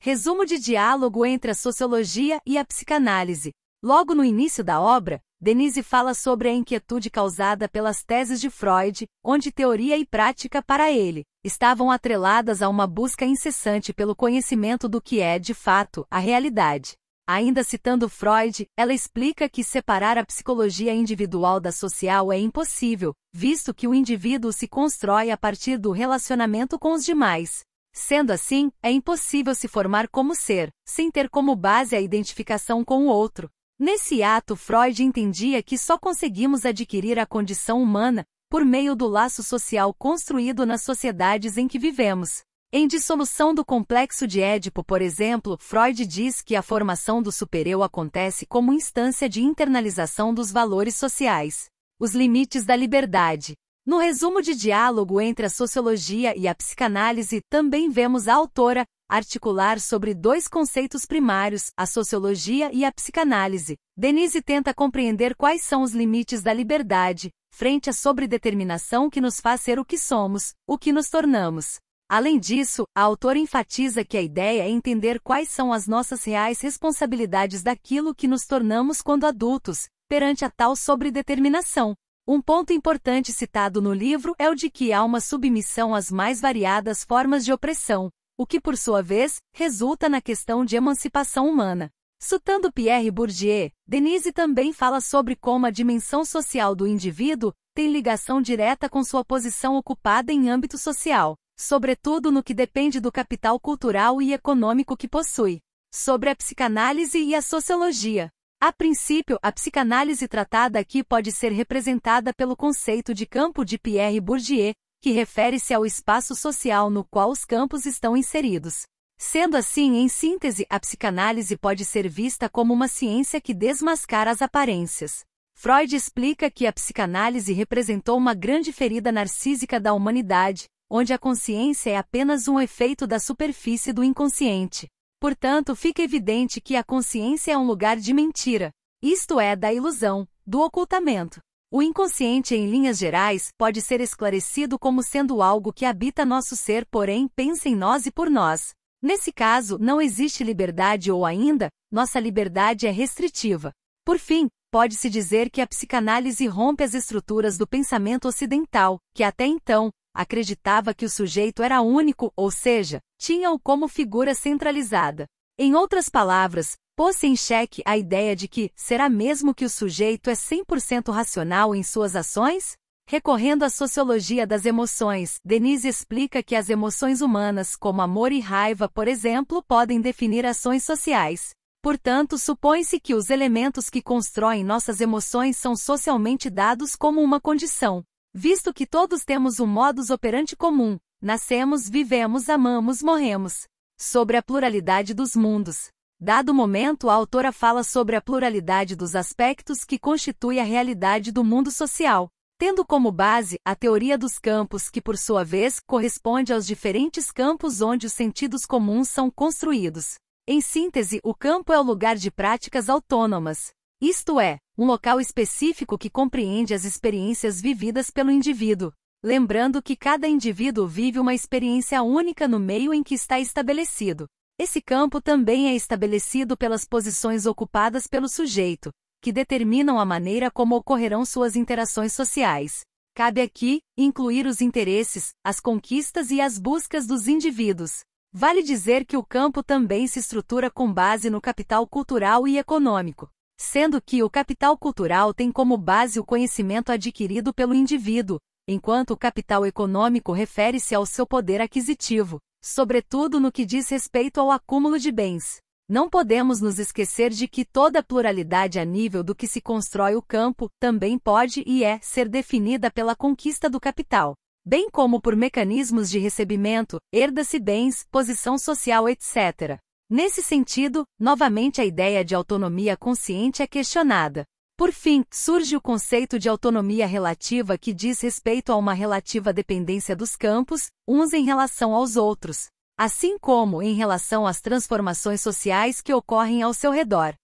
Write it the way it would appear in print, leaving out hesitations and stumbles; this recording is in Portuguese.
Resumo de diálogo entre a sociologia e a psicanálise. Logo no início da obra, Denise fala sobre a inquietude causada pelas teses de Freud, onde teoria e prática para ele estavam atreladas a uma busca incessante pelo conhecimento do que é, de fato, a realidade. Ainda citando Freud, ela explica que separar a psicologia individual da social é impossível, visto que o indivíduo se constrói a partir do relacionamento com os demais. Sendo assim, é impossível se formar como ser, sem ter como base a identificação com o outro. Nesse ato, Freud entendia que só conseguimos adquirir a condição humana por meio do laço social construído nas sociedades em que vivemos. Em Dissolução do Complexo de Édipo, por exemplo, Freud diz que a formação do supereu acontece como instância de internalização dos valores sociais. Os limites da liberdade. No resumo de diálogo entre a sociologia e a psicanálise, também vemos a autora articular sobre dois conceitos primários, a sociologia e a psicanálise. Denise tenta compreender quais são os limites da liberdade, frente à sobredeterminação que nos faz ser o que somos, o que nos tornamos. Além disso, a autora enfatiza que a ideia é entender quais são as nossas reais responsabilidades daquilo que nos tornamos quando adultos, perante a tal sobredeterminação. Um ponto importante citado no livro é o de que há uma submissão às mais variadas formas de opressão, o que por sua vez, resulta na questão de emancipação humana. Citando Pierre Bourdieu, Denise também fala sobre como a dimensão social do indivíduo tem ligação direta com sua posição ocupada em âmbito social, sobretudo no que depende do capital cultural e econômico que possui. Sobre a psicanálise e a sociologia. A princípio, a psicanálise tratada aqui pode ser representada pelo conceito de campo de Pierre Bourdieu, que refere-se ao espaço social no qual os campos estão inseridos. Sendo assim, em síntese, a psicanálise pode ser vista como uma ciência que desmascara as aparências. Freud explica que a psicanálise representou uma grande ferida narcísica da humanidade, onde a consciência é apenas um efeito da superfície do inconsciente. Portanto, fica evidente que a consciência é um lugar de mentira, isto é, da ilusão, do ocultamento. O inconsciente, em linhas gerais, pode ser esclarecido como sendo algo que habita nosso ser, porém, pensa em nós e por nós. Nesse caso, não existe liberdade ou ainda, nossa liberdade é restritiva. Por fim, pode-se dizer que a psicanálise rompe as estruturas do pensamento ocidental, que até então, acreditava que o sujeito era único, ou seja, tinha-o como figura centralizada. Em outras palavras, pôs-se em xeque a ideia de que, será mesmo que o sujeito é 100% racional em suas ações? Recorrendo à sociologia das emoções, Denise explica que as emoções humanas, como amor e raiva, por exemplo, podem definir ações sociais. Portanto, supõe-se que os elementos que constroem nossas emoções são socialmente dados como uma condição. Visto que todos temos um modus operandi comum, nascemos, vivemos, amamos, morremos. Sobre a pluralidade dos mundos. Dado o momento, a autora fala sobre a pluralidade dos aspectos que constitui a realidade do mundo social, tendo como base a teoria dos campos que, por sua vez, corresponde aos diferentes campos onde os sentidos comuns são construídos. Em síntese, o campo é o lugar de práticas autônomas. Isto é, um local específico que compreende as experiências vividas pelo indivíduo. Lembrando que cada indivíduo vive uma experiência única no meio em que está estabelecido. Esse campo também é estabelecido pelas posições ocupadas pelo sujeito, que determinam a maneira como ocorrerão suas interações sociais. Cabe aqui incluir os interesses, as conquistas e as buscas dos indivíduos. Vale dizer que o campo também se estrutura com base no capital cultural e econômico, sendo que o capital cultural tem como base o conhecimento adquirido pelo indivíduo, enquanto o capital econômico refere-se ao seu poder aquisitivo, sobretudo no que diz respeito ao acúmulo de bens. Não podemos nos esquecer de que toda pluralidade a nível do que se constrói o campo também pode e é ser definida pela conquista do capital, bem como por mecanismos de recebimento, herda-se bens, posição social, etc. Nesse sentido, novamente a ideia de autonomia consciente é questionada. Por fim, surge o conceito de autonomia relativa que diz respeito a uma relativa dependência dos campos, uns em relação aos outros, assim como em relação às transformações sociais que ocorrem ao seu redor.